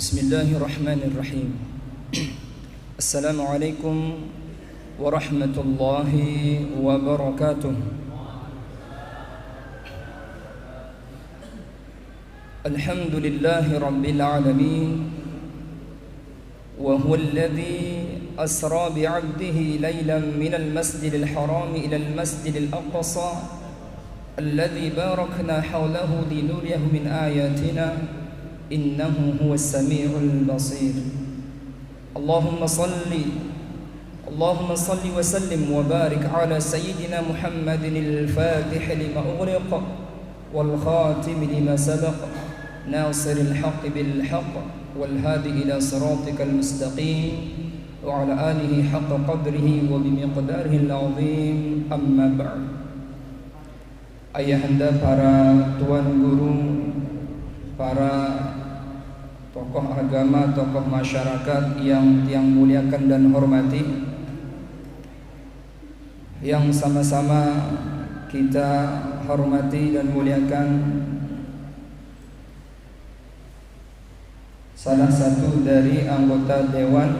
Bismillahirrahmanirrahim. Assalamualaikum warahmatullahi wabarakatuh. Alhamdulillahi rabbil alamin. Wa huwa alladhi asra bi'abdihi laylan minal masjidil haram ilal masjidil aqsa alladhi barakna hawlahu linuriyahu min ayatina innahu huwas sami'ul basir. Allahumma salli wa sallim wa barik ala sayyidina Muhammadin al-fatih lima ughliq wal khatim lima sabaq nasiril haqq bil haqq wal hadi ila siratikal mustaqim wa ala alihi haqqa qadrihi wa bimiqdarihi al-azim. Amma ba'd. Ayahanda para tuan guru, para tokoh agama, tokoh masyarakat yang muliakan dan hormati, yang sama-sama kita hormati dan muliakan salah satu dari anggota Dewan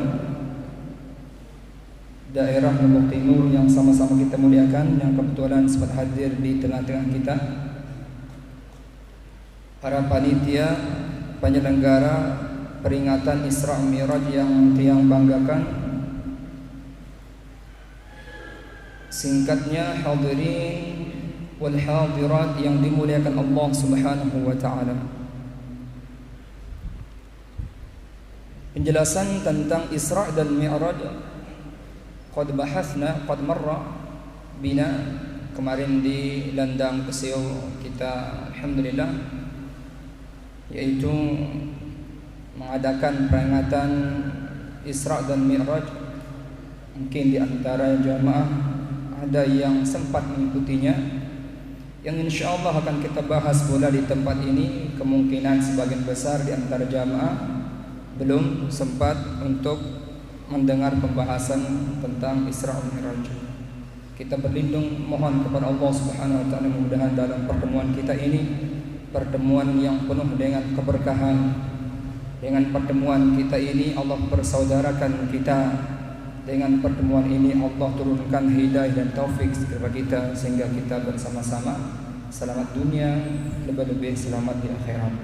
Daerah Lombok Timur yang sama-sama kita muliakan, yang kebetulan sempat hadir di tengah-tengah kita, para panitia penyelenggara peringatan Isra Mi'raj yang tiang banggakan, singkatnya hadirin wal hadirat yang dimuliakan Allah Subhanahu wa taala. Penjelasan tentang Isra dan Mi'raj qad bahasna, qad marra bina, kemarin di Landang Pesio kita alhamdulillah, yaitu mengadakan peringatan Isra dan Mi'raj. Mungkin di antara jamaah ada yang sempat mengikutinya, yang insyaallah akan kita bahas pula di tempat ini. Kemungkinan sebagian besar di antara jamaah belum sempat untuk mendengar pembahasan tentang Isra dan Mi'raj. Kita berlindung mohon kepada Allah Subhanahu wa taala, mudah-mudahan dalam pertemuan kita ini pertemuan yang penuh dengan keberkahan. Dengan pertemuan kita ini Allah persaudarakan kita. Dengan pertemuan ini Allah turunkan hidayah dan taufik kepada kita, sehingga kita bersama-sama selamat dunia, lebih-lebih selamat di akhirat.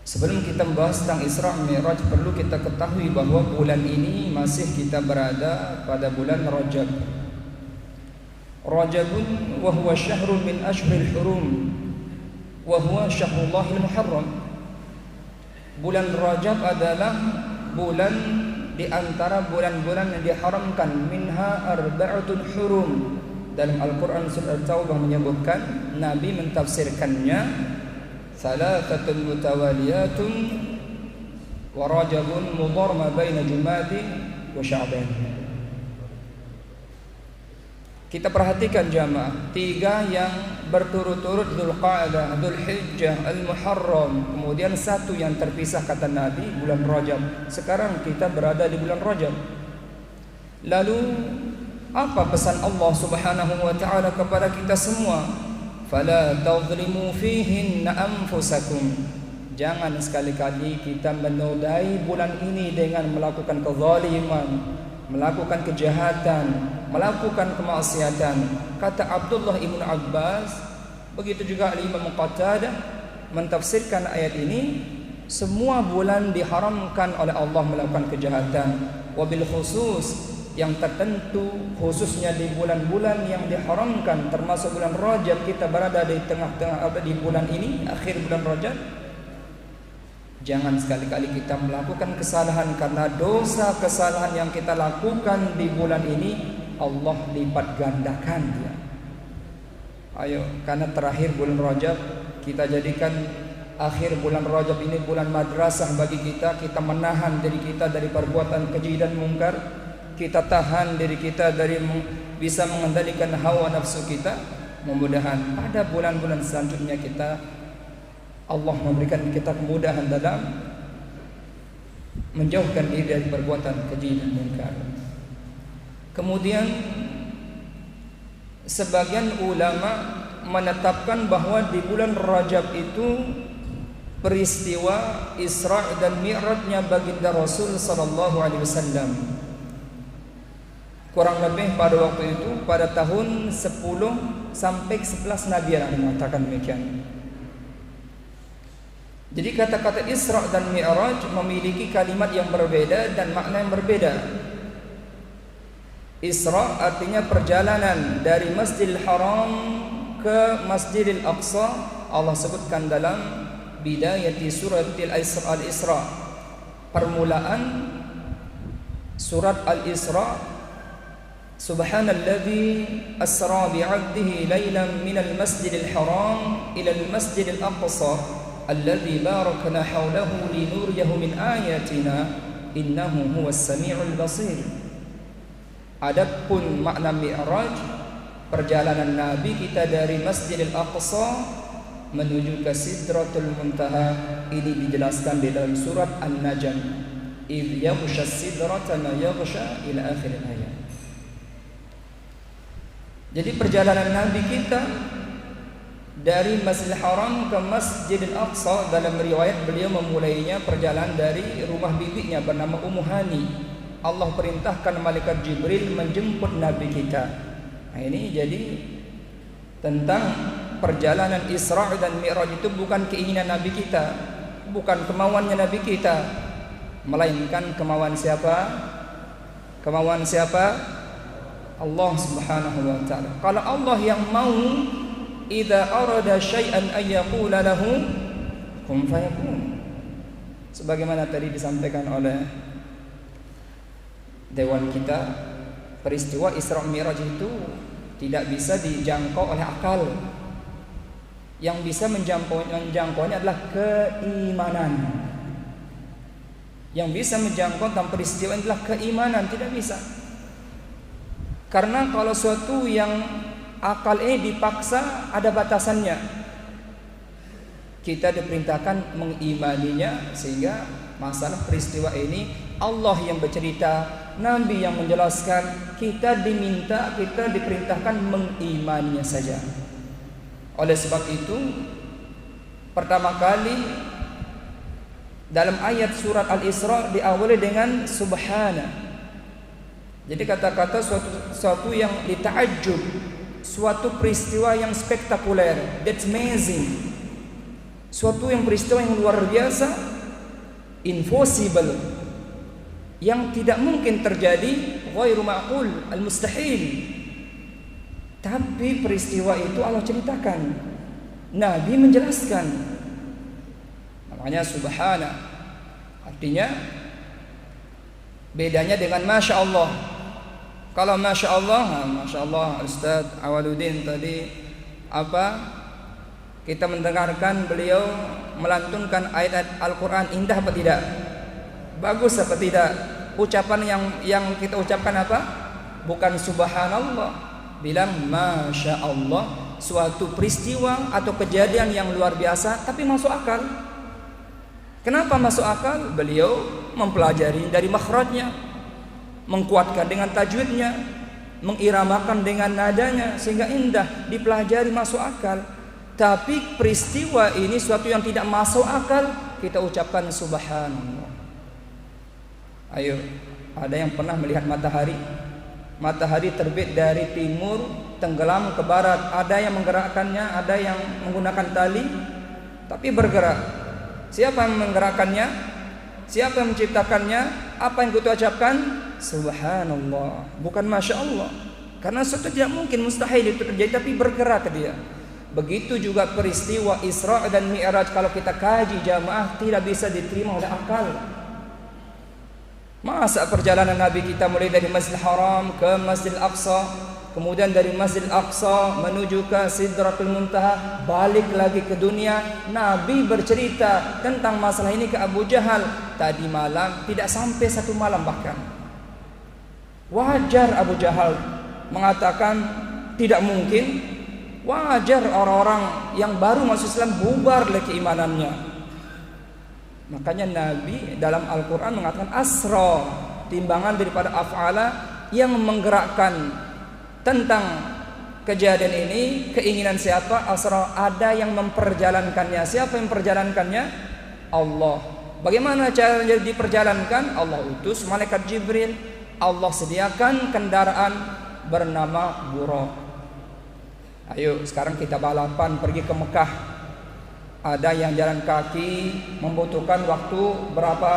Sebelum kita membahas tentang Isra Mi'raj, perlu kita ketahui bahwa bulan ini masih kita berada pada bulan Rajab. Rajabun wa huwa syahrun min ashhuril hurum wa huwa syahrullahil muharram. Bulan Rajab adalah bulan di antara bulan-bulan yang diharamkan, minha arba'atun hurum. Dalam Al-Qur'an surah At-Taubah menyebutkan, Nabi mentafsirkannya thalathatun mutawaliyatun wa rajabun mudhar ma baina Jumadi wa Sya'ban. Kita perhatikan jamaah, 3 yang berturut-turut, Dzulqa'dah, Dzulhijjah, Al-Muharram, kemudian 1 yang terpisah kata Nabi, bulan Rajab. Sekarang kita berada di bulan Rajab. Lalu apa pesan Allah Subhanahu wa taala kepada kita semua? Fala tadhlimu fihinna anfusakum. Jangan sekali-kali kita menodai bulan ini dengan melakukan kezaliman, melakukan kejahatan, melakukan kemaksiatan. Kata Abdullah ibn Abbas, begitu juga Imam Qatadah mentafsirkan ayat ini, semua bulan diharamkan oleh Allah melakukan kejahatan. Wabil khusus, yang tertentu, khususnya di bulan-bulan yang diharamkan, termasuk bulan Rajab. Kita berada di tengah-tengah di bulan ini, akhir bulan Rajab. Jangan sekali-kali kita melakukan kesalahan, karena dosa kesalahan yang kita lakukan di bulan ini Allah lipat gandakan dia. Ayo, karena terakhir bulan Rajab, kita jadikan akhir bulan Rajab ini bulan madrasah bagi kita. Kita menahan diri kita dari perbuatan keji dan mungkar. Kita tahan diri kita dari bisa mengendalikan hawa nafsu kita. Mudah-mudahan pada bulan-bulan selanjutnya Allah memberikan kita kemudahan dalam menjauhkan diri dari perbuatan keji dan mungkar. Kemudian sebagian ulama menetapkan bahwa di bulan Rajab itu peristiwa Isra dan Mi'rajnya baginda Rasul sallallahu alaihi wasallam. Kurang lebih pada waktu itu pada tahun 10 sampai 11 Nabi yang mengatakan demikian. Jadi kata-kata Isra dan Mi'raj memiliki kalimat yang berbeda dan makna yang berbeda. Isra artinya perjalanan dari Masjidil Haram ke Masjidil Aqsa. Allah sebutkan dalam bidayati suratil Al-Isra, permulaan surat Al-Isra, Subhanalladzi asra bi'abdihi lailan minal masjidil haram ilal masjidil aqsa alladzi barakna hawlahu linuriyahu min ayatina innahu huwas sami'ul basir. Adapun makna Mi'raj, perjalanan Nabi kita dari Masjidil Aqsa menuju ke Sidratul Muntaha, ini dijelaskan di dalam surat An-Najm, idh yaghsha sidrata ma yaghsha ila akhir ayat. Jadi perjalanan Nabi kita dari Masjidil Haram ke Masjidil Aqsa, dalam riwayat beliau memulainya perjalanan dari rumah bibinya bernama Ummu Hani. Allah perintahkan malaikat Jibril menjemput Nabi kita. Nah, ini jadi tentang perjalanan Isra dan Mi'raj itu bukan keinginan Nabi kita, bukan kemauannya Nabi kita, melainkan kemauan siapa? Kemauan siapa? Allah Subhanahu wa taala. Kalau Allah yang mau, idza arada syai'an ay yaqula lahu kun fayakun. Sebagaimana tadi disampaikan oleh dewan kita, peristiwa Isra Mi'raj itu tidak bisa dijangkau oleh akal. Yang bisa menjangkaunya adalah keimanan. Yang bisa menjangkau tentang peristiwa adalah keimanan, tidak bisa. Karena kalau suatu yang akal ini dipaksa, ada batasannya. Kita diperintahkan mengimaninya, sehingga masalah peristiwa ini Allah yang bercerita, Nabi yang menjelaskan, kita diperintahkan mengimaninya saja. Oleh sebab itu, pertama kali dalam ayat surat Al-Isra diawali dengan Subhana. Jadi kata-kata suatu yang dita'ajjub, suatu peristiwa yang spektakuler, that's amazing, suatu yang peristiwa yang luar biasa, impossible, yang tidak mungkin terjadi, ghairu ma'qul, al-mustahil. Tapi peristiwa itu Allah ceritakan, Nabi menjelaskan. Namanya Subhana. Artinya bedanya dengan Masya Allah. Kalau Masya Allah, Masya Allah, Ustaz Awaluddin tadi kita mendengarkan beliau melantunkan ayat Al-Quran, indah apa tidak? Bagus apa tidak? Ucapan yang kita ucapkan apa? Bukan Subhanallah, bilang Masya Allah. Suatu peristiwa atau kejadian yang luar biasa, tapi masuk akal. Kenapa masuk akal? Beliau mempelajari dari makhrajnya, mengkuatkan dengan tajwidnya, mengiramakan dengan nadanya, sehingga indah, dipelajari, masuk akal. Tapi peristiwa ini suatu yang tidak masuk akal, kita ucapkan Subhanallah. Ayo, ada yang pernah melihat matahari? Matahari terbit dari timur, tenggelam ke barat. Ada yang menggerakkannya, ada yang menggunakan tali, tapi bergerak. Siapa yang menggerakkannya? Siapa yang menciptakannya? Apa yang kita ucapkan? Subhanallah, bukan Masya Allah. Karena suatu tidak mungkin, mustahil itu terjadi, tapi bergerak dia. Begitu juga peristiwa Isra dan Mi'raj, kalau kita kaji jamaah, tidak bisa diterima oleh akal. Masa perjalanan Nabi kita mulai dari Masjidil Haram ke Masjidil Aqsa, kemudian dari Masjidil Aqsa menuju ke Sidratul Muntaha, balik lagi ke dunia. Nabi bercerita tentang masalah ini ke Abu Jahal tadi malam, tidak sampai satu malam bahkan. Wajar Abu Jahal mengatakan tidak mungkin. Wajar orang-orang yang baru masuk Islam bubar oleh keimanannya. Makanya Nabi dalam Al-Quran mengatakan asra, timbangan daripada af'ala, yang menggerakkan tentang kejadian ini. Keinginan siapa? Asra, ada yang memperjalankannya. Siapa yang memperjalankannya? Allah. Bagaimana cara diperjalankan? Allah utus malaikat Jibril. Allah sediakan kendaraan bernama Buraq. Ayo sekarang kita balapan pergi ke Mekah. Ada yang jalan kaki membutuhkan waktu berapa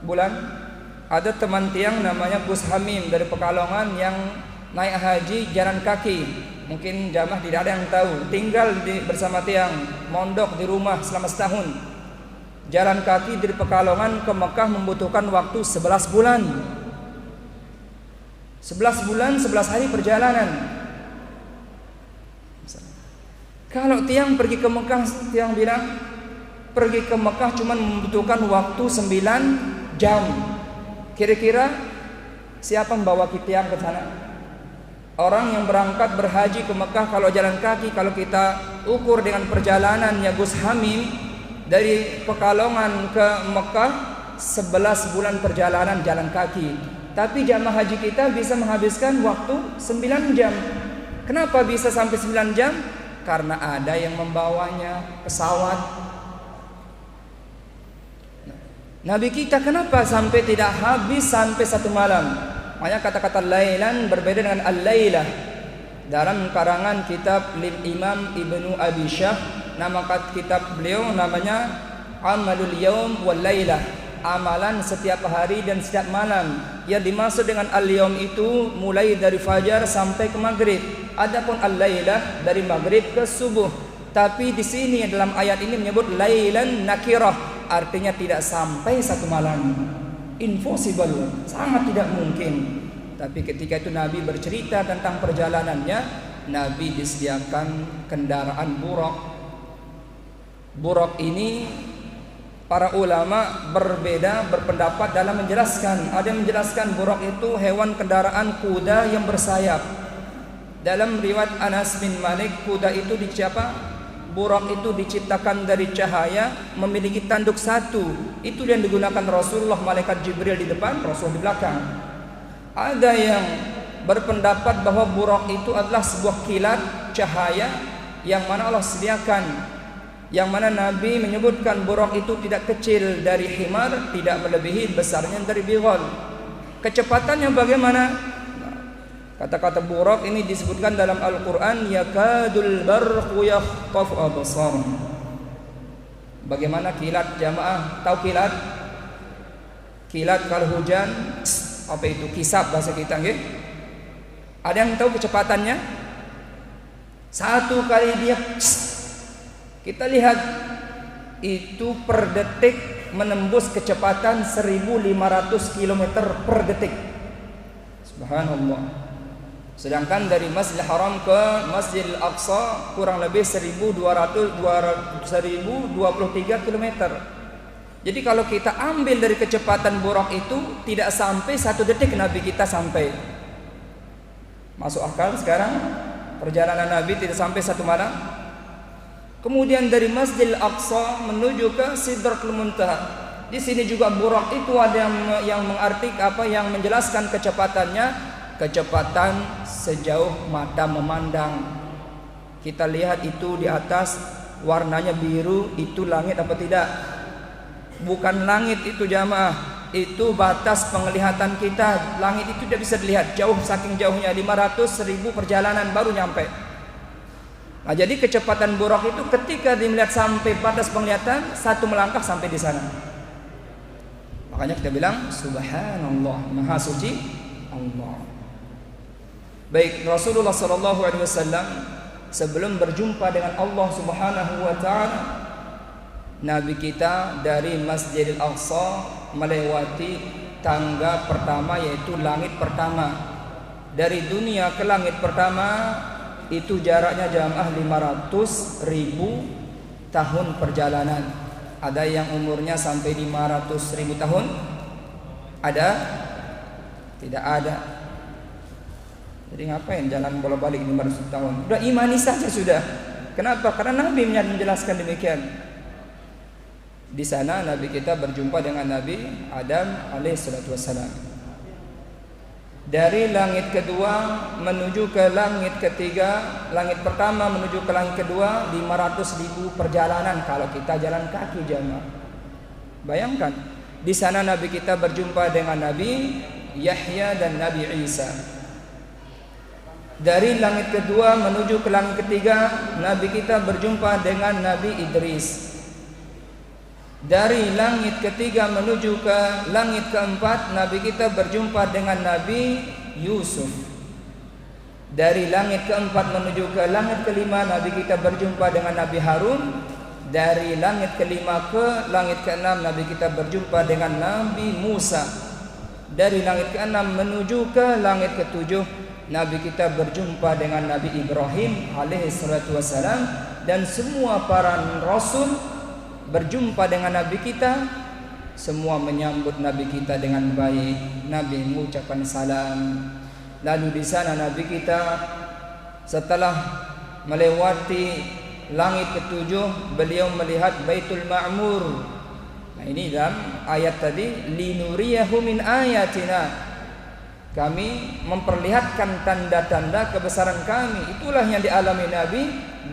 bulan? Ada teman tiang namanya Gus Hamim dari Pekalongan yang naik haji jalan kaki. Mungkin jamaah tidak ada yang tahu. Tinggal bersama tiang, mondok di rumah selama setahun. Jalan kaki dari Pekalongan ke Mekah membutuhkan waktu 11 bulan. 11 bulan, 11 hari perjalanan. Kalau tiang pergi ke Mekah, tiang bilang pergi ke Mekah cuma membutuhkan waktu 9 jam. Kira-kira siapa membawa tiang ke sana? Orang yang berangkat berhaji ke Mekah kalau jalan kaki, kalau kita ukur dengan perjalanan ya Gus Hamim dari Pekalongan ke Mekah 11 bulan perjalanan jalan kaki. Tapi jamaah haji kita bisa menghabiskan waktu 9 jam. Kenapa bisa sampai 9 jam? Karena ada yang membawanya pesawat. Nabi kita kenapa sampai tidak habis sampai 1 malam? Makanya kata-kata lailan berbeda dengan al-lailah. Dalam karangan kitab Imam Ibnu Abi Syah, nama kitab beliau namanya Amalul Yaum wal Lailah, amalan setiap hari dan setiap malam. Yang dimaksud dengan al-yaum itu mulai dari fajar sampai ke maghrib. Adapun al-lailah dari maghrib ke subuh. Tapi di sini dalam ayat ini menyebut lailan nakirah, artinya tidak sampai 1 malam. Impossible, sangat tidak mungkin. Tapi ketika itu Nabi bercerita tentang perjalanannya, Nabi disediakan kendaraan Buraq. Buraq ini para ulama berbeda berpendapat dalam menjelaskan. Ada yang menjelaskan Buraq itu hewan kendaraan kuda yang bersayap. Dalam riwayat Anas bin Malik, kuda itu Buraq itu diciptakan dari cahaya, memiliki tanduk 1. Itu yang digunakan Rasulullah, malaikat Jibril di depan, Rasul di belakang. Ada yang berpendapat bahwa Buraq itu adalah sebuah kilat cahaya yang mana Allah sediakan, yang mana Nabi menyebutkan Buraq itu tidak kecil dari himar, tidak melebihi besarnya dari bighal. Kecepatannya bagaimana? Kata-kata Buraq ini disebutkan dalam Al-Quran, yakadul barqu yakhtafu absar. Bagaimana kilat jamaah? Tahu kilat? Kilat kalau hujan, apa itu? Kisap bahasa kita, nggih. Ada yang tahu kecepatannya? 1 kali dia, kita lihat itu per detik menembus kecepatan 1500 km per detik. Subhanallah. Sedangkan dari Masjidil Haram ke Masjidil Aqsa kurang lebih 1223 km. Jadi kalau kita ambil dari kecepatan Buraq itu tidak sampai 1 detik Nabi kita sampai. Masuk akal sekarang? Perjalanan Nabi tidak sampai 1 malam. Kemudian dari Masjidil Aqsa menuju ke Sidratul Muntaha. Di sini juga Buraq itu ada yang mengartikan yang menjelaskan kecepatannya. Kecepatan sejauh mata memandang. Kita lihat itu di atas warnanya biru, itu langit apa tidak? Bukan langit itu jamaah, itu batas penglihatan kita. Langit itu tidak bisa dilihat, jauh, saking jauhnya 500.000 perjalanan baru nyampe. Nah, jadi kecepatan Buraq itu ketika dilihat sampai batas penglihatan, 1 melangkah sampai di sana. Makanya kita bilang subhanallah, maha suci Allah. Baik, Rasulullah SAW sebelum berjumpa dengan Allah Subhanahu wa Ta'ala, Nabi kita dari Masjidil Aqsa melewati tangga pertama, yaitu langit pertama. Dari dunia ke langit pertama itu jaraknya jamaah 500.000 tahun perjalanan. Ada yang umurnya sampai 500.000 tahun? Ada? Tidak ada. Jadi ngapain jalan bola-balik 500 tahun? Sudah imani saja sudah. Kenapa? Karena Nabi menjelaskan demikian. Di sana Nabi kita berjumpa dengan Nabi Adam alaihissalatu wassalam. Dari langit kedua menuju ke langit ketiga, langit pertama menuju ke langit kedua 500.000 perjalanan kalau kita jalan kaki jamaah. Bayangkan, di sana Nabi kita berjumpa dengan Nabi Yahya dan Nabi Isa. Dari langit kedua menuju ke langit ketiga, Nabi kita berjumpa dengan Nabi Idris. Dari langit ketiga menuju ke langit keempat, Nabi kita berjumpa dengan Nabi Yusuf. Dari langit keempat menuju ke langit kelima, Nabi kita berjumpa dengan Nabi Harun. Dari langit kelima ke langit keenam, Nabi kita berjumpa dengan Nabi Musa. Dari langit keenam menuju ke langit ketujuh, Nabi kita berjumpa dengan Nabi Ibrahim alaihi salatu wassalam. Dan semua para rasul berjumpa dengan Nabi kita, semua menyambut Nabi kita dengan baik. Nabi mengucapkan salam. Lalu di sana Nabi kita setelah melewati langit ketujuh, beliau melihat Baitul Ma'mur. Nah, ini dalam ayat tadi, linuriyahu min ayatina. Kami memperlihatkan tanda-tanda kebesaran kami. Itulah yang dialami Nabi,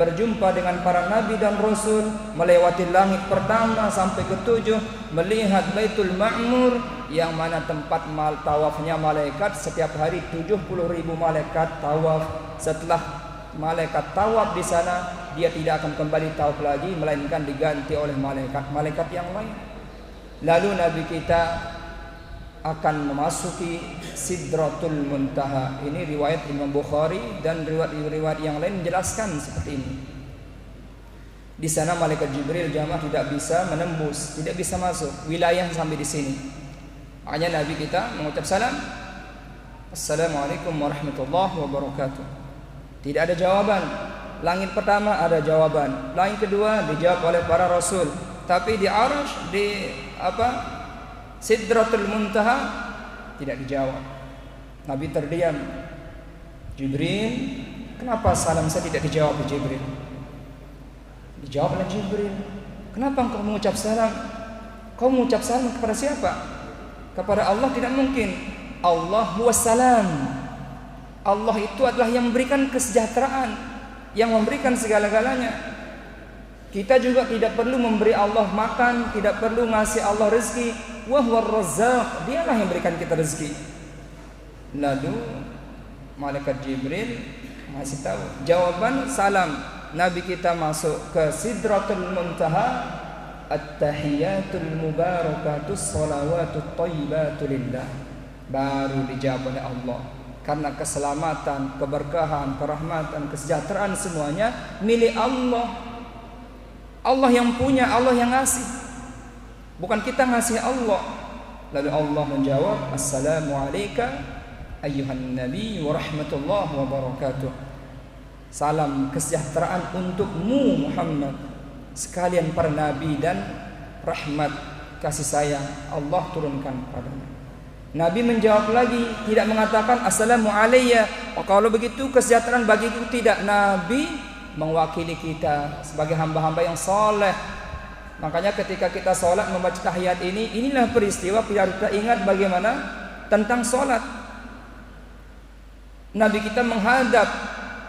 berjumpa dengan para nabi dan rasul, melewati langit pertama sampai ketujuh, melihat Baitul Ma'mur yang mana tempat tawafnya malaikat. Setiap hari 70.000 malaikat tawaf. Setelah malaikat tawaf di sana, dia tidak akan kembali tawaf lagi, melainkan diganti oleh malaikat yang lain. Lalu Nabi kita akan memasuki Sidratul Muntaha. Ini riwayat Imam Bukhari dan riwayat yang lain menjelaskan seperti ini. Di sana malaikat Jibril jamaah tidak bisa menembus, tidak bisa masuk wilayah sampai di sini. Hanya Nabi kita mengucap salam, Assalamualaikum warahmatullahi wabarakatuh. Tidak ada jawaban. Langit pertama ada jawaban, langit kedua dijawab oleh para rasul. Tapi di Arsy, di Sidratul Muntaha tidak dijawab. Nabi terdiam. Jibril, kenapa salam saya tidak dijawab Jibril? Dijawab oleh Jibril, kenapa engkau mengucap salam? Kau mengucap salam kepada siapa? Kepada Allah tidak mungkin. Allah huwas salam. Allah itu adalah yang memberikan kesejahteraan, yang memberikan segala-galanya. Kita juga tidak perlu memberi Allah makan, tidak perlu ngasih Allah rezeki. Wa huwar razzaq, dialah yang berikan kita rezeki. Lalu malaikat Jibril masih tahu jawaban salam. Nabi kita masuk ke Sidratul Muntaha, at-tahiyatul mubarakatus shalawatut thayyibatu lillah. Baru dijawab oleh Allah. Karena keselamatan, keberkahan, kerahmatan, kesejahteraan semuanya milik Allah. Allah yang punya, Allah yang ngasih. Bukan kita ngasih Allah. Lalu Allah menjawab, Assalamu alayka ayyuhan nabi wa rahmatullahi wa barakatuh. Salam kesejahteraan untukmu Muhammad, sekalian para nabi, dan rahmat kasih sayang Allah turunkan padamu. Nabi menjawab lagi, tidak mengatakan Assalamu alayya, kalau begitu kesejahteraan bagiku, tidak. Nabi mewakili kita sebagai hamba-hamba yang soleh. Makanya ketika kita sholat membaca tahiyat ini, inilah peristiwa biar kita ingat bagaimana tentang sholat. Nabi kita menghadap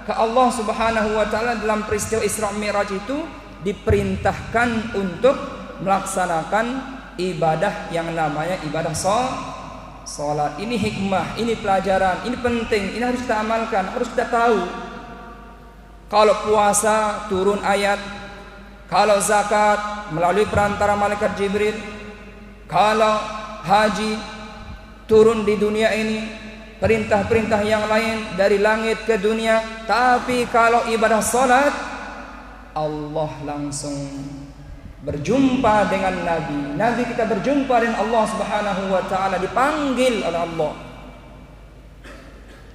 ke Allah Subhanahu wa ta'ala dalam peristiwa Isra Mi'raj itu, diperintahkan untuk melaksanakan ibadah yang namanya ibadah sholat. Ini hikmah, ini pelajaran, ini penting, ini harus kita amalkan, harus kita tahu. Kalau puasa turun ayat, kalau zakat melalui perantara malaikat Jibril, kalau haji turun di dunia ini, perintah-perintah yang lain dari langit ke dunia. Tapi kalau ibadah salat, Allah langsung berjumpa dengan Nabi. Nabi kita berjumpa dengan Allah Subhanahu wa ta'ala, dipanggil oleh Allah.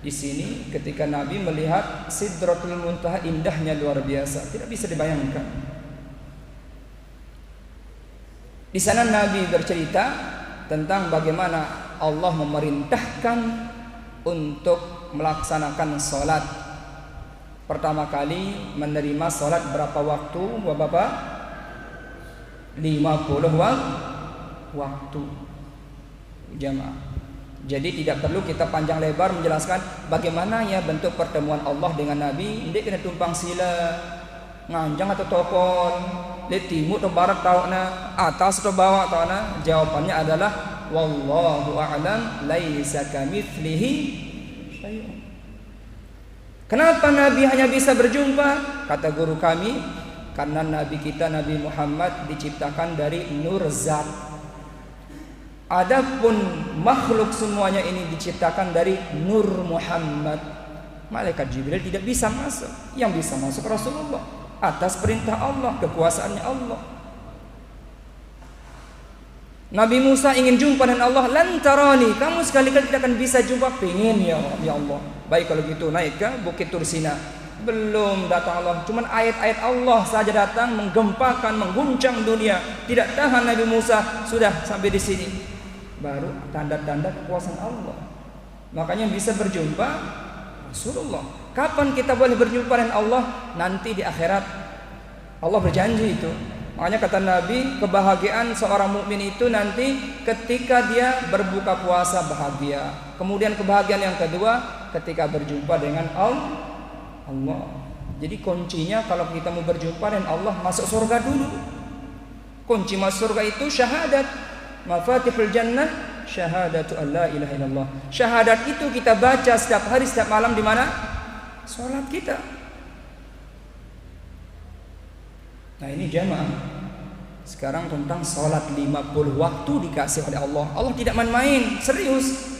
Di sini ketika Nabi melihat Sidratul Muntaha, indahnya luar biasa, tidak bisa dibayangkan. Di sana Nabi bercerita tentang bagaimana Allah memerintahkan untuk melaksanakan sholat. Pertama kali menerima sholat berapa waktu, Bapak? 50 waktu jamaah. Jadi tidak perlu kita panjang lebar menjelaskan bagaimana ya bentuk pertemuan Allah dengan Nabi. Dia kena tumpang sila, nganjang atau tokon, di timur atau barat tahu na, atas atau bawah tahu na. Jawabannya adalah wallahu a'lam, laisa kamitslihi syai'un. Kenapa Nabi hanya bisa berjumpa? Kata guru kami, karena Nabi kita Nabi Muhammad diciptakan dari nur zat. Adapun makhluk semuanya ini diciptakan dari nur Muhammad. Malaikat Jibril tidak bisa masuk. Yang bisa masuk Rasulullah atas perintah Allah, kekuasaannya Allah. Nabi Musa ingin jumpa dengan Allah, lantarani, kamu sekali-kali tidak akan bisa jumpa. Pengen ya Allah. Baik kalau gitu naik ke Bukit Tursina. Belum datang Allah, cuman ayat-ayat Allah saja datang menggempakan, mengguncang dunia. Tidak tahan Nabi Musa, sudah sampai di sini. Baru tanda-tanda kekuasaan Allah. Makanya bisa berjumpa Rasulullah. Kapan kita boleh berjumpa dengan Allah? Nanti di akhirat. Allah berjanji itu. Makanya kata Nabi, kebahagiaan seorang mukmin itu nanti ketika dia berbuka puasa bahagia. Kemudian kebahagiaan yang kedua ketika berjumpa dengan Allah. Jadi kuncinya kalau kita mau berjumpa dengan Allah, masuk surga dulu. Kunci masuk surga itu syahadat. Mafatihul jannah syahadatu an la ilaha illallah. Syahadat itu kita baca setiap hari, setiap malam di mana? Salat kita. Nah ini jamaah. Sekarang tentang salat 50 waktu dikasih oleh Allah. Allah tidak main-main, serius.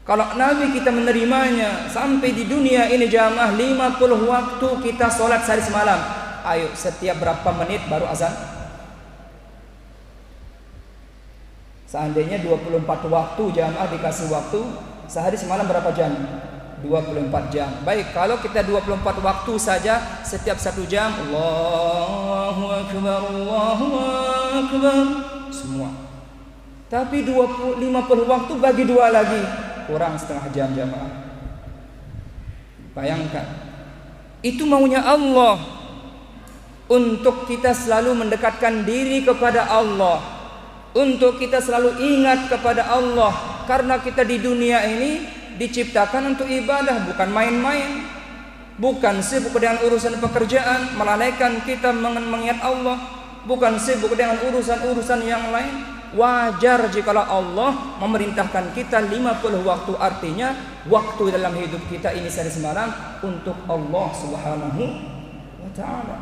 Kalau Nabi kita menerimanya sampai di dunia ini jamaah 50 waktu kita salat sehari semalam. Ayo setiap berapa menit baru azan? Seandainya 24 waktu jamaah dikasih waktu, sehari semalam berapa jam? 24 jam. Baik, kalau kita 24 waktu saja, setiap 1 jam Allahu Akbar, Allahu Akbar, semua. Tapi 50 waktu bagi 2 lagi, kurang setengah jam jamaah. Bayangkan, itu maunya Allah, untuk kita selalu mendekatkan diri kepada Allah, untuk kita selalu ingat kepada Allah. Karena kita di dunia ini diciptakan untuk ibadah, bukan main-main, bukan sibuk dengan urusan pekerjaan, melainkan kita mengingat Allah, bukan sibuk dengan urusan-urusan yang lain. Wajar jikalau Allah memerintahkan kita 50 waktu, artinya waktu dalam hidup kita ini sehari semalam untuk Allah Subhanahu wa ta'ala.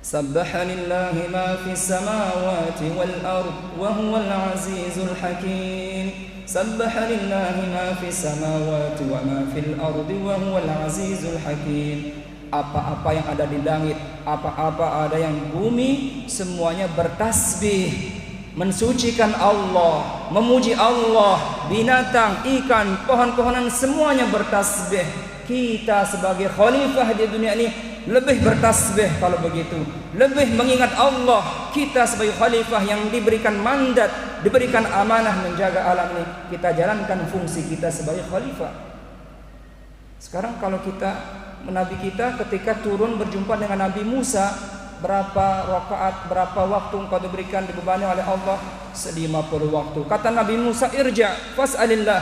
Sabbahanillahi ma fis samawati wal ard wa huwal azizul hakim. Sabbahanillahi ma fis samawati wa ma fil ardi wa huwal azizul hakim. Apa-apa yang ada di langit, apa-apa ada yang bumi, semuanya bertasbih, mensucikan Allah, memuji Allah. Binatang, ikan, pohon-pohonan semuanya bertasbih. Kita sebagai khalifah di dunia ini lebih bertasbih kalau begitu, lebih mengingat Allah. Kita sebagai khalifah yang diberikan mandat, diberikan amanah menjaga alam ini, kita jalankan fungsi kita sebagai khalifah. Sekarang kalau Nabi kita ketika turun berjumpa dengan Nabi Musa, berapa rakaat, berapa waktu engkau diberikan, dibebani oleh Allah? 50 waktu. Kata Nabi Musa, irja fas'alillah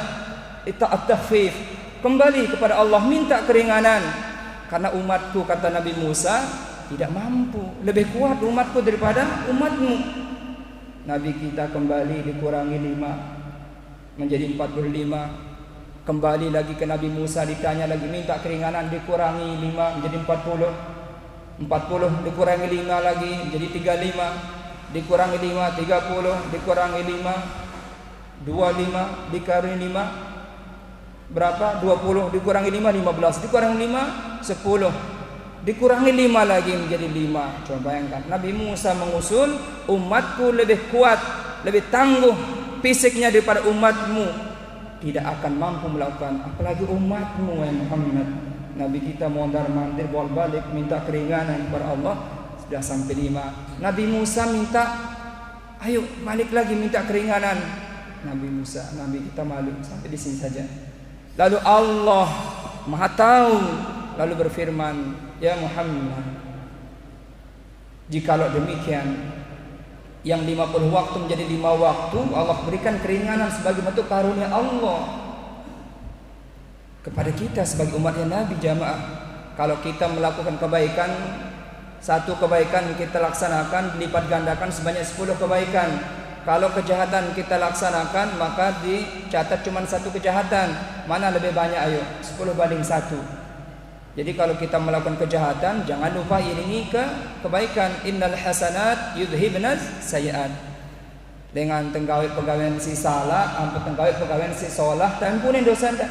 ita'at takhfif, kembali kepada Allah, minta keringanan. Karena umatku, kata Nabi Musa, tidak mampu, lebih kuat umatku daripada umatmu. Nabi kita kembali, dikurangi 5 menjadi 45. Kembali lagi ke Nabi Musa, ditanya lagi, minta keringanan, dikurangi 5 menjadi 40. 40 dikurangi 5 lagi jadi 35, dikurangi 5 30, dikurangi 5 25, dikurangi 5 berapa? 20, dikurangi 5 15, dikurangi 5 10, dikurangi 5 lagi menjadi 5. Coba bayangkan, Nabi Musa mengusul, umatku lebih kuat, lebih tangguh fisiknya daripada umatmu, tidak akan mampu melakukan, apalagi umatmu ya Muhammad. Nabi kita mondar-mandir, bolak-balik minta keringanan kepada Allah, sudah sampai 5. Nabi Musa minta, ayo balik lagi minta keringanan. Nabi Musa, Nabi kita malu, sampai di sini saja. Lalu Allah Maha Tahu lalu berfirman, ya Muhammad, jikalau demikian yang 50 waktu menjadi 5 waktu, Allah berikan keringanan sebagai bentuk karunia Allah kepada kita sebagai umatnya Nabi. Jamaah, kalau kita melakukan kebaikan, satu kebaikan kita laksanakan dilipat gandakan sebanyak 10 kebaikan. Kalau kejahatan kita laksanakan, maka dicatat cuma 1 kejahatan. Mana lebih banyak? Ayo, 10 banding 1. Jadi kalau kita melakukan kejahatan, jangan lupa iringi ke kebaikan. Innal hasanat yudhibnaz sayiat. Dengan tenggawit pegawaian si salah, ampun tenggawit pegawaian si solah, tampunin dosa anda.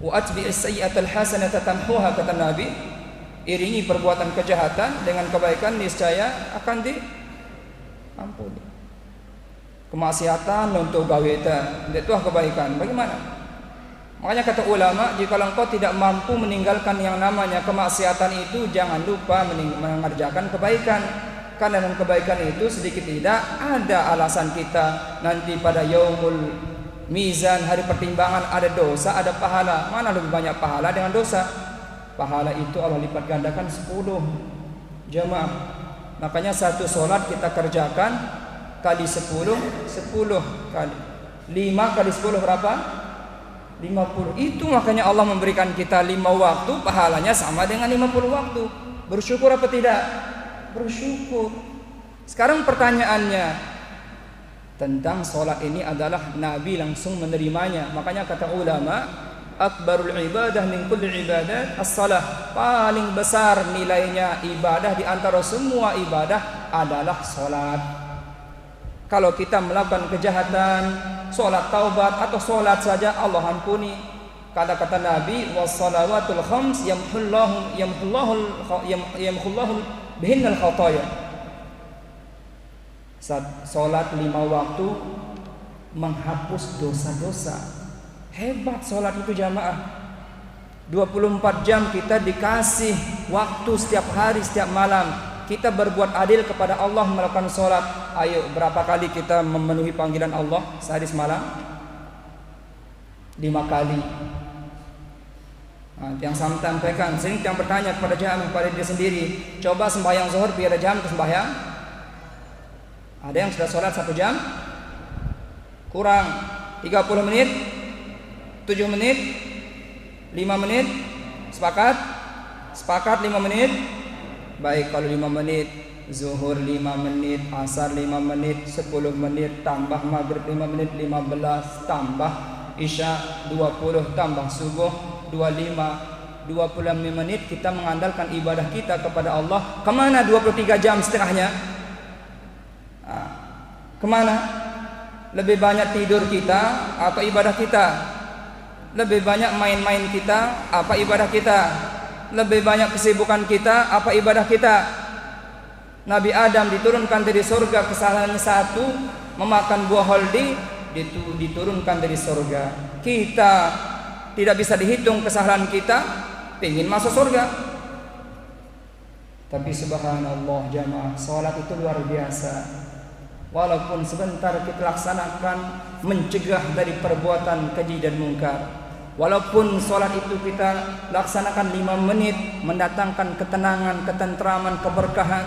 Wa atbi'is sayyi'atal hasanata tamhuha, kata Nabi. Iringi perbuatan kejahatan dengan kebaikan, niscaya akan diampuni. Kemaksiatan untuk gaweta, itu kebaikan. Bagaimana? Makanya kata ulama, jika engkau tidak mampu meninggalkan yang namanya kemaksiatan itu, jangan lupa mengerjakan kebaikan. Karena dengan kebaikan itu sedikit tidak ada alasan kita nanti pada yaumul mizan, hari pertimbangan, ada dosa, ada pahala. Mana lebih banyak pahala dengan dosa? Pahala itu Allah lipat gandakan 10. Jemaah, makanya satu solat kita kerjakan kali 10 kali 5 kali 10 berapa? 50. Itu makanya Allah memberikan kita 5 waktu, pahalanya sama dengan 50 waktu. Bersyukur apa tidak? Bersyukur. Sekarang pertanyaannya, tentang solat ini adalah Nabi langsung menerimanya. Makanya kata ulama, akbarul ibadah min kulli ibadat as-salah. Paling besar nilainya ibadah di antara semua ibadah adalah solat. Kalau kita melakukan kejahatan, solat taubat atau solat saja, Allah ampuni. Kata-kata Nabi, was-salawatul khams yamhullahu bihinnal khataya. Solat 5 waktu menghapus dosa-dosa. Hebat solat itu jamaah. 24 jam kita dikasih waktu setiap hari, setiap malam. Kita berbuat adil kepada Allah melakukan solat. Ayo, berapa kali kita memenuhi panggilan Allah sehari semalam? 5 kali. Nah, yang saya sampaikan, sering yang bertanya kepada jamaah, kepada diri sendiri, coba sembahyang zuhur biar jam ke sembahyang. Ada yang sudah sholat 1 jam kurang 30 menit, 7 menit, 5 menit. Sepakat 5 menit. Baik, kalau 5 menit zuhur 5 menit, asar 5 menit, 10 menit, tambah maghrib 5 menit, 15, tambah isya 20, tambah subuh 25, 25 menit kita mengandalkan ibadah kita kepada Allah. Kemana 23 jam setengahnya? Kemana? Lebih banyak tidur kita atau ibadah kita? Lebih banyak main-main kita apa ibadah kita? Lebih banyak kesibukan kita apa ibadah kita? Nabi Adam diturunkan dari surga, kesalahannya 1, memakan buah holdi, diturunkan dari surga. Kita tidak bisa dihitung kesalahan kita, pengen masuk surga. Tapi subhanallah jamaah, salat itu luar biasa. Walaupun sebentar kita laksanakan, mencegah dari perbuatan keji dan mungkar. Walaupun sholat itu kita laksanakan 5 menit, mendatangkan ketenangan, ketentraman, keberkahan.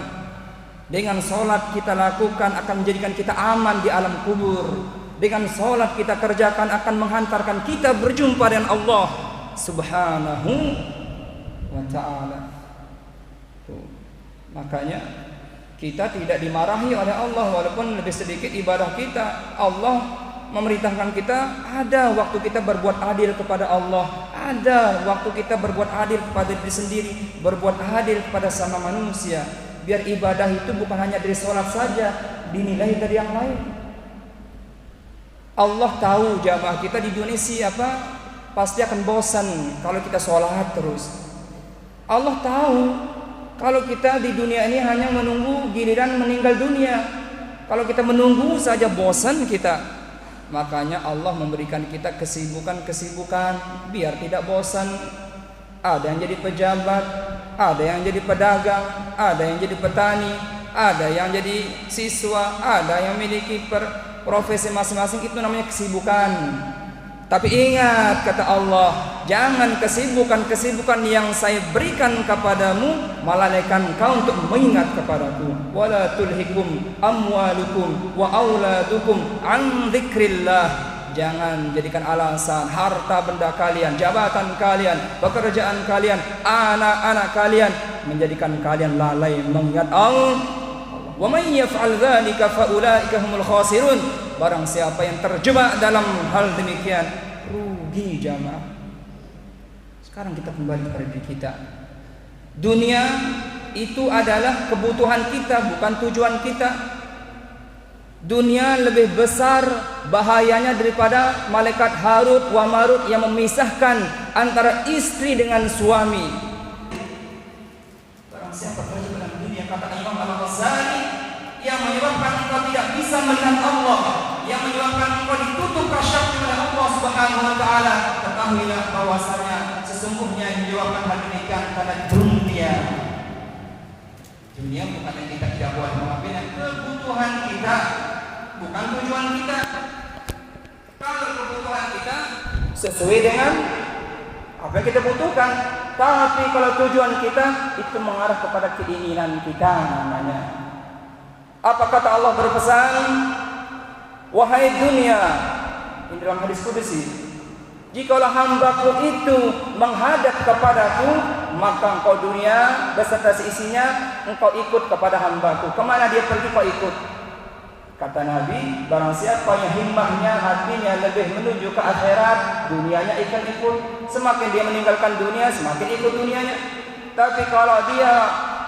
Dengan sholat kita lakukan akan menjadikan kita aman di alam kubur. Dengan sholat kita kerjakan akan menghantarkan kita berjumpa dengan Allah Subhanahu wa ta'ala. Makanya kita tidak dimarahi oleh Allah walaupun lebih sedikit ibadah kita. Allah memerintahkan kita, ada waktu kita berbuat adil kepada Allah, ada waktu kita berbuat adil kepada diri sendiri, berbuat adil kepada sama manusia. Biar ibadah itu bukan hanya dari sholat saja, dinilai dari yang lain. Allah tahu jamaah kita di Indonesia pasti akan bosan kalau kita sholat terus. Allah tahu kalau kita di dunia ini hanya menunggu giliran meninggal dunia. Kalau kita menunggu saja bosan kita. Makanya Allah memberikan kita kesibukan-kesibukan biar tidak bosan. Ada yang jadi pejabat, ada yang jadi pedagang, ada yang jadi petani, ada yang jadi siswa, ada yang memiliki profesi masing-masing. Itu namanya kesibukan. Tapi ingat kata Allah, jangan kesibukan-kesibukan yang saya berikan kepadamu melalaikan kau untuk mengingat kepadaku. Wala tulhikum amwalukum wa auladukum an dzikrillah. Jangan jadikan alasan harta benda kalian, jabatan kalian, pekerjaan kalian, anak-anak kalian menjadikan kalian lalai mengingat Allah. Wa may yaf'al dzalika fa ulaika humul khasirun. Barang siapa yang terjebak dalam hal demikian, rugi jamaah. Sekarang kita kembali kepada diri kita. Dunia itu adalah kebutuhan kita, bukan tujuan kita. Dunia lebih besar bahayanya daripada malaikat Harut wa Marut yang memisahkan antara istri dengan suami. Barang siapa terjebak dalam dunia, kata Imam Al-Ghazali, yang menyebabkan engkau tidak bisa melihat Allah, yang menyebabkan engkau ditutup kasyaf oleh Allah Subhanahu wa taala, ketahuilah bahwasanya sesungguhnya yang menyebabkan hal demikian karena dunia. Dunia bukan yang kita tidak buat, mengambil kebutuhan kita, bukan tujuan kita. Kalau kebutuhan kita sesuai dengan apa yang kita butuhkan, tapi kalau tujuan kita itu mengarah kepada keinginan kita namanya. Apa kata Allah berpesan? Wahai dunia, ini dalam hadis qudsi, jikalau hambaku itu menghadap kepadaku, maka engkau dunia beserta seisinya engkau ikut kepada hambaku. Kemana dia pergi kau ikut. Kata Nabi, barang siapa yang himmahnya, hatinya lebih menuju ke akhirat, dunianya ikut-ikut. Semakin dia meninggalkan dunia, semakin ikut dunianya. Tapi kalau dia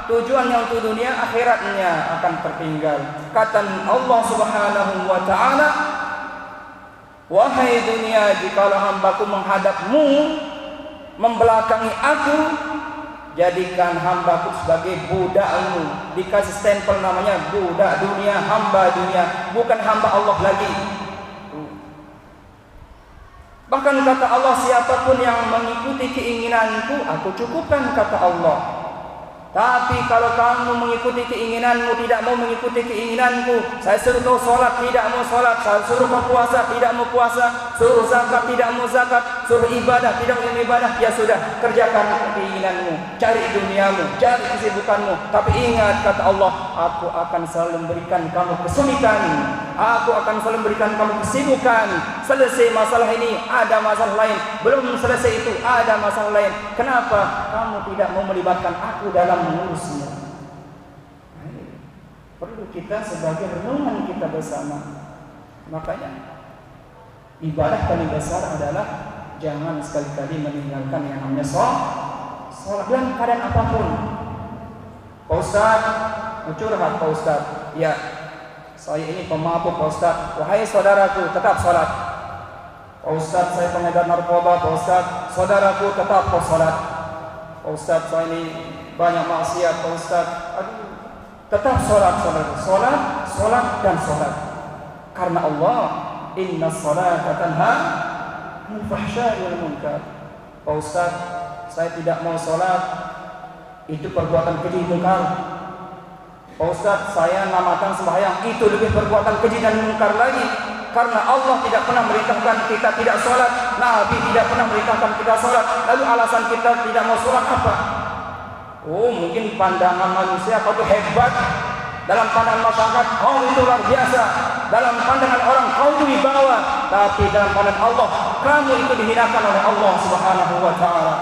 tujuannya untuk dunia, akhiratnya akan tertinggal. Kata Allah Subhanahu wa taala, wahai dunia, jikalau hambaku menghadapmu, membelakangi aku, jadikan hambaku sebagai budakmu. Dikasih stempel namanya budak dunia, hamba dunia, bukan hamba Allah lagi. Bahkan kata Allah, siapapun yang mengikuti keinginanku, aku cukupkan, kata Allah. Tapi kalau kamu mengikuti keinginanmu, tidak mau mengikuti keinginanku, saya suruh kau sholat, tidak mau sholat, saya suruh kau puasa, tidak mau puasa, suruh zakat, tidak mau zakat, suruh ibadah, tidak mau ibadah, ya sudah, kerjakan keinginanmu, cari duniamu, cari kesibukanmu. Tapi ingat kata Allah, aku akan selalu memberikan kamu kesulitan, aku akan selalu memberikan kamu kesibukan. Selesai masalah ini, ada masalah lain. Belum selesai itu, ada masalah lain. Kenapa kamu tidak mau melibatkan aku dalam mengurusnya? Perlu kita sebagai renungan kita bersama. Makanya ibadah paling besar adalah jangan sekali-kali meninggalkan yang namanya sholat dalam keadaan apapun. Pak Ustaz, curhat Pak Ustaz. Ya, saya ini pemabuk Pak Ustaz. Wahai saudaraku, tetap sholat. Pak Ustaz, saya pengedar narkoba. Pak Ustaz, saudaraku tetap sholat. Pak Ustaz, saya ini banyak maksiat. Pak Ustaz, aduh, tetap sholat, sholat dan sholat. Karena Allah, inna sholata tanha anil fahsya'i wal munkar. Pak Ustaz, saya tidak mau sholat, itu perbuatan keji munkar. Pak Ustaz, saya namakan sembahyang, itu lebih perbuatan keji dan munkar lagi. Karena Allah tidak pernah merintahkan kita tidak sholat, Nabi tidak pernah merintahkan kita sholat. Lalu alasan kita tidak mau sholat apa? Oh, mungkin pandangan manusia kau itu hebat. Dalam pandangan masyarakat kau itu luar biasa. Dalam pandangan orang kau itu wibawa. Tapi dalam pandangan Allah, kamu itu dihinakan oleh Allah Subhanahu wa taala.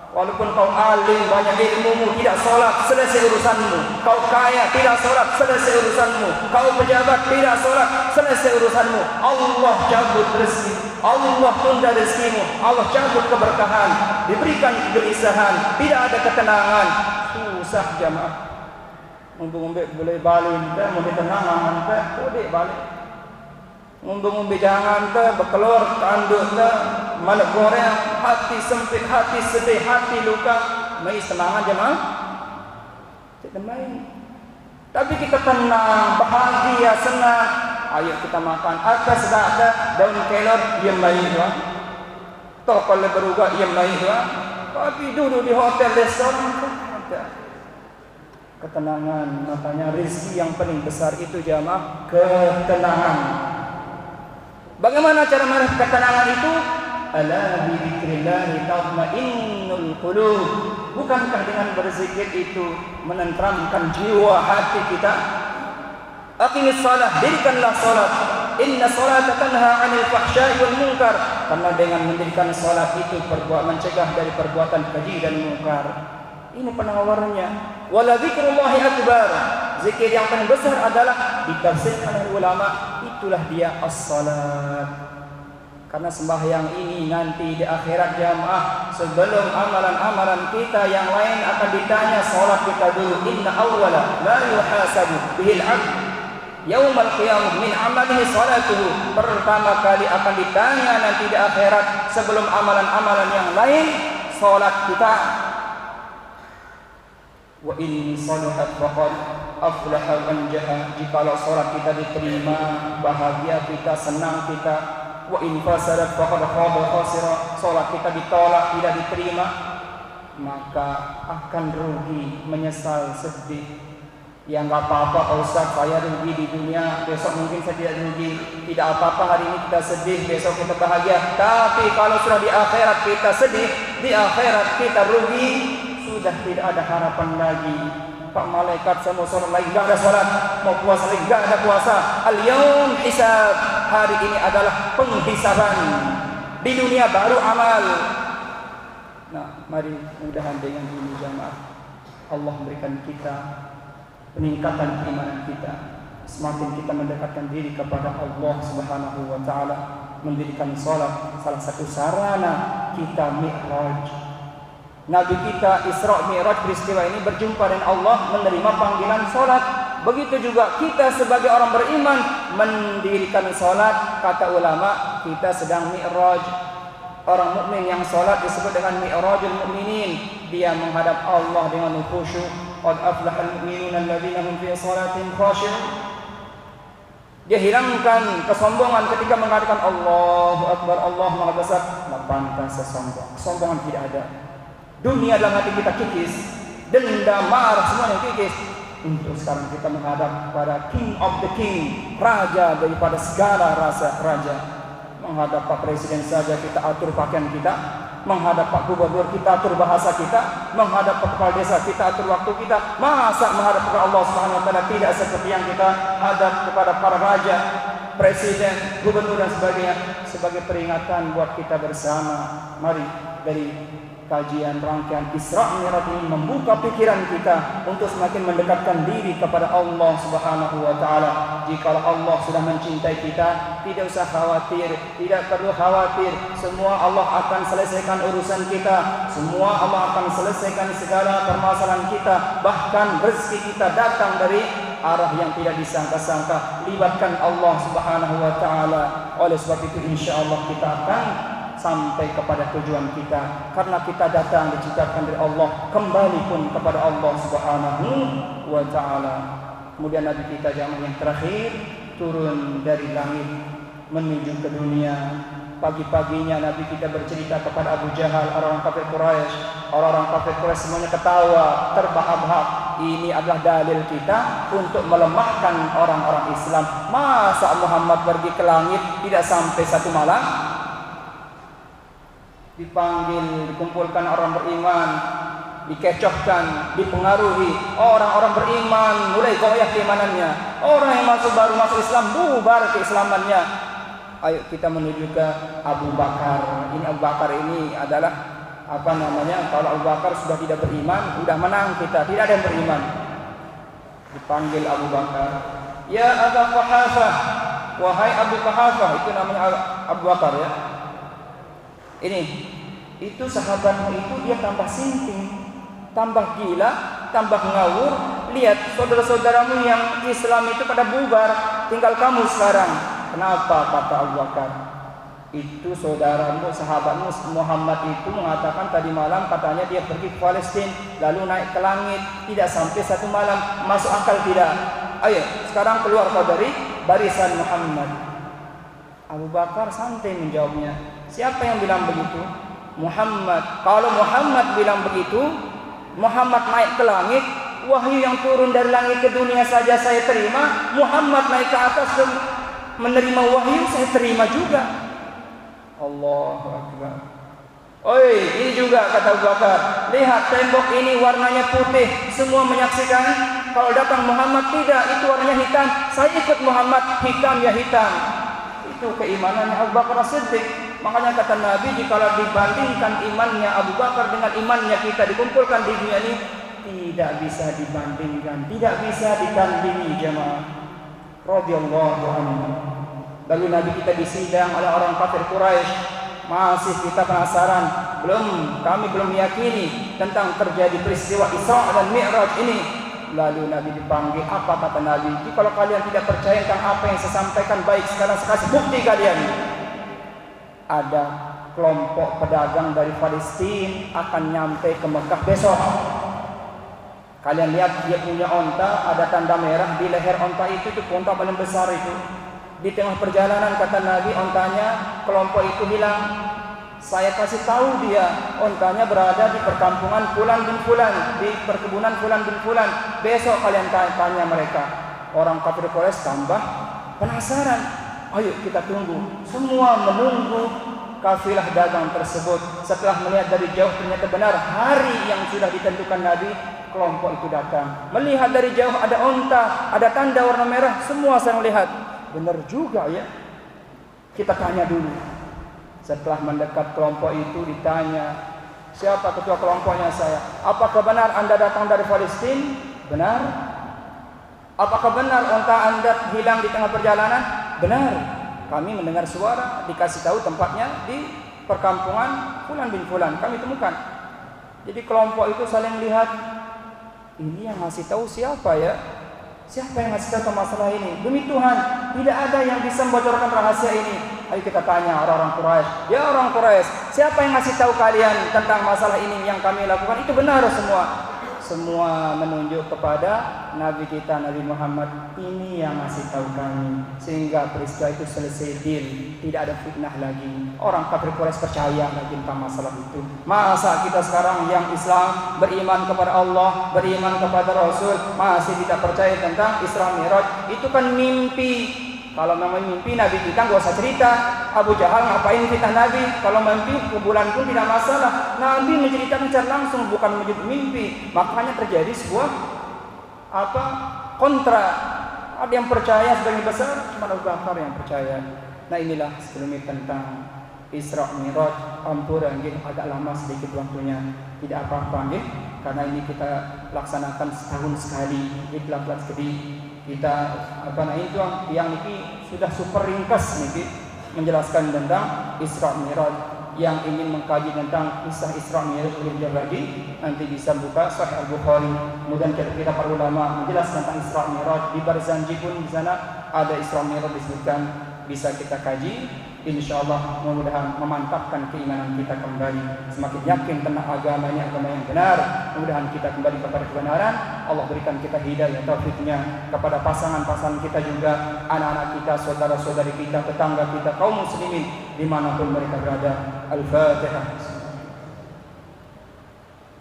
Walaupun kau alim, banyak ilmumu, tidak sholat, selesai urusanmu. Kau kaya, tidak sholat, selesai urusanmu. Kau pejabat, tidak sholat, selesai urusanmu. Allah cabut rezeki, Allah tunda rezekimu, Allah cabut keberkahan, diberikan kegelisahan, tidak ada ketenangan. Susah jamaah. Ngombe boleh balik, mau ditenang, boleh balik. Ngombe jangan berkelur tanduk malak goreng, hati sempit, hati sedih, hati luka. Mai senangan jemaah, tidak main. Tapi kita tenang, bahagia, senang. Ayo kita makan. Atas sudah ada daun kelor, diam main doang. Toh kalau berubah, diam main doang. Tapi duduk di hotel, restoran, ada ketenangan. Makanya rezeki yang paling besar itu jamaah ketenangan. Bagaimana cara meraih ketenangan itu? Ala bi dzikrillah tatma'innul qulub. Bukankah dengan berzikir itu menenteramkan jiwa hati kita? Aqimis shalah, dirikanlah salat. Inna salata tanha 'anil fahsya'i wal munkar. Karena dengan mendirikan salat itu mencegah dari perbuatan keji dan munkar. Ini penawarnya. Wala dzikrullahi akbar. Zikir yang paling besar adalah ditafsirkan oleh ulama, itulah dia as-salat. Karena sembahyang ini nanti di akhirat jamaah, sebelum amalan-amalan kita yang lain akan ditanya salat kita dulu. Inna awwala la yuhasabu bihil 'abd yaumal qiyamah min amalihi salatuhu. Pertama kali akan ditanya nanti di akhirat sebelum amalan-amalan yang lain, salat kita. Wa in salahat faqad aflaha wa anjaha. Jikalau salat kita diterima, bahagia kita, senang kita. Wa in fasadat faqad khaba khasira. Salat kita ditolak, tidak diterima, maka akan rugi, menyesal, sedih. Ya enggak apa-apa Pak Ustaz, saya rugi di dunia, besok mungkin saya tidak rugi. Tidak apa-apa, hari ini kita sedih, besok kita bahagia. Tapi kalau sudah di akhirat kita sedih, di akhirat kita rugi, sudah tidak ada harapan lagi. Pak malaikat semua sholat lagi enggak ada sholat, mau puasa lagi enggak ada puasa. Al-yaum hisab, hari ini adalah penghisaban. Di dunia baru amal. Nah, mari mudahan dengan ini jamaah Allah memberikan kita peningkatan keimanan kita. Semakin kita mendekatkan diri kepada Allah Subhanahu wa taala, mendirikan salat salah satu sarana kita mi'raj. Nabi kita Isra Mi'raj, peristiwa ini berjumpa dengan Allah, menerima panggilan salat. Begitu juga kita sebagai orang beriman mendirikan salat. Kata ulama, kita sedang mi'raj. Orang mukmin yang salat disebut dengan mi'rajul mukminin. Dia menghadap Allah dengan khusyuk. Qad aflahal mu'minuna alladzina hum fi salatihim khashi'un. Dia hilangkan kesombongan ketika mengatakan Allahu Akbar, Allah Maha Besar. Tidak pantas sesombong. Kesombongan tidak ada. Dunia dalam hati kita kikis, dendam, marah, semuanya kikis. Untuk sekarang kita menghadap pada King of the King, raja daripada segala rasa raja. Menghadap Pak Presiden saja kita atur pakaian kita, menghadap Pak Gubernur kita atur bahasa kita, menghadap Pak Kepala Desa kita atur waktu kita. Masa menghadap kepada Allah Subhanahu wa taala tidak seperti yang kita hadap kepada para raja, presiden, gubernur dan sebagainya, sebagai peringatan buat kita bersama. Mari dari kajian rangkaian Isra Mi'raj ini membuka pikiran kita untuk semakin mendekatkan diri kepada Allah Subhanahu wa taala. Jika Allah sudah mencintai kita, tidak usah khawatir, tidak perlu khawatir. Semua Allah akan selesaikan urusan kita. Semua Allah akan selesaikan segala permasalahan kita. Bahkan rezeki kita datang dari arah yang tidak disangka-sangka. Libatkan Allah Subhanahu wa taala. Oleh sebab itu insyaallah kita akan sampai kepada tujuan kita, karena kita datang diciptakan dari Allah, kembali pun kepada Allah Subhanahu wa taala. Kemudian Nabi kita jamaah yang terakhir turun dari langit menuju ke dunia. Pagi-paginya Nabi kita bercerita kepada Abu Jahal, orang-orang kafir Quraisy. Orang-orang kafir Quraisy semuanya ketawa, terbahak-bahak. Ini adalah dalil kita untuk melemahkan orang-orang Islam. Masa Muhammad pergi ke langit tidak sampai satu malam? Dipanggil, dikumpulkan orang beriman, dikecohkan, dipengaruhi. Orang-orang beriman mulai goyah keimanannya. Orang yang baru masuk Islam bubar keislamannya. Ayo kita menuju ke Abu Bakar. Ini Abu Bakar ini adalah kalau Abu Bakar sudah tidak beriman, sudah menang kita, tidak ada yang beriman. Dipanggil Abu Bakar, ya Abu Quhafah, wahai Abu Quhafah, itu namanya Abu Bakar ya. Ini, itu sahabatmu itu dia tambah sinting, tambah gila, tambah ngawur. Lihat saudara-saudaramu yang Islam itu pada bubar, tinggal kamu sekarang. Kenapa? Kata Abu Bakar, itu saudaramu, sahabatmu Muhammad itu mengatakan tadi malam katanya dia pergi ke Palestina, lalu naik ke langit, tidak sampai satu malam. Masuk akal tidak? Ayo sekarang keluar kau dari barisan Muhammad. Abu Bakar santai menjawabnya. Siapa yang bilang begitu? Muhammad. Kalau Muhammad bilang begitu, Muhammad naik ke langit, wahyu yang turun dari langit ke dunia saja saya terima. Muhammad naik ke atas menerima wahyu, saya terima juga. Allahu Akbar. Oi, ini juga kata Abu Bakar, lihat tembok ini warnanya putih, semua menyaksikan. Kalau datang Muhammad, tidak, itu warnanya hitam. Saya ikut Muhammad, hitam ya hitam. Itu keimanannya Abu Bakar As-Siddiq. Makanya kata Nabi, jikalau dibandingkan imannya Abu Bakar dengan imannya kita dikumpulkan di dunia ini, tidak bisa dibandingkan, tidak bisa ditandingi jemaah. Radhiyallahu anhu. Lalu Nabi kita disidang oleh orang kafir Quraisy. Masih kita penasaran, kami belum meyakini tentang terjadi peristiwa Isra dan Mi'raj ini. Lalu Nabi dipanggil, apa kata Nabi? Kalau kalian tidak percaya tentang apa yang saya sampaikan, baik sekarang saya kasih bukti kalian. Ada kelompok pedagang dari Palestina akan nyampe ke Mekah besok. Kalian lihat dia punya onta, ada tanda merah di leher onta itu onta paling besar itu. Di tengah perjalanan kata Nabi, ontanya kelompok itu hilang. Saya kasih tahu dia, ontanya berada di perkampungan Fulan bin Fulan, di perkebunan Fulan bin Fulan. Besok kalian tanya mereka. Orang kafir Quraisy tambah penasaran. Ayo kita tunggu. Semua menunggu kafilah dagang tersebut. Setelah melihat dari jauh ternyata benar hari yang sudah ditentukan Nabi, kelompok itu datang. Melihat dari jauh ada onta, ada tanda warna merah, semua saya melihat. Benar juga ya. Kita tanya dulu. Setelah mendekat kelompok itu ditanya, siapa ketua kelompoknya? Saya. Apakah benar Anda datang dari Palestina? Benar. Apakah benar onta Anda hilang di tengah perjalanan? Benar. Kami mendengar suara, dikasih tahu tempatnya di perkampungan Fulan bin Fulan. Kami temukan. Jadi kelompok itu saling melihat, ini yang ngasih tahu siapa ya? Siapa yang ngasih tahu masalah ini? Demi Tuhan, tidak ada yang bisa membocorkan rahasia ini. Ayo kita tanya orang-orang Quraisy. Ya orang Quraisy, siapa yang ngasih tahu kalian tentang masalah ini yang kami lakukan? Itu benar semua. Semua menunjuk kepada Nabi kita, Nabi Muhammad. Ini yang ngasih tahu kami. Sehingga peristiwa itu selesai deal. Tidak ada fitnah lagi. Orang kafir Quraisy percaya lagi tentang masalah itu. Masa kita sekarang yang Islam beriman kepada Allah, beriman kepada Rasul, masih tidak percaya tentang Isra Mi'raj? Itu kan mimpi. Kalau memang mimpi Nabi kita nggak usah cerita. Abu Jahal ngapain fitnah Nabi? Kalau mimpi ke bulan pun tidak masalah. Nabi menceritakan secara langsung, bukan menjadi mimpi. Makanya terjadi sebuah kontra. Ada yang percaya sebagian besar, cuma Abu Bakar yang percaya. Nah inilah sekelumit tentang Isra Mi'raj. Ampun agak lama sedikit waktunya. Tidak apa-apa nggih, karena ini kita laksanakan setahun sekali. Jadi pelan-pelan sedikit. Kita itu yang ini sudah super ringkas niki menjelaskan tentang Isra Mi'raj. Yang ingin mengkaji tentang kisah Isra Mi'raj lebih lagi nanti bisa buka Sahih Al-Bukhari. Kemudian kita para ulama menjelaskan tentang Isra Mi'raj. Di Barzanji pun di sana ada Isra Mi'raj disebutkan, bisa kita kaji. Insyaallah mudah-mudahan memantapkan keimanan kita kembali, semakin yakin tentang agama yang benar. Mudah-mudahan kita kembali kepada kebenaran. Allah berikan kita hidayah taufiknya kepada pasangan-pasangan kita juga, anak-anak kita, saudara-saudari kita, tetangga kita, kaum muslimin dimanapun mereka berada. Al-Fatihah.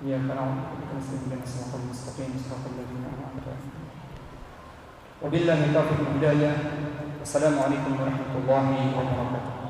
Ya karena kita muslimin sallallahu alaihi wasallam. Wabillahi taufiq wal hidayah. Assalamualaikum warahmatullahi wabarakatuh.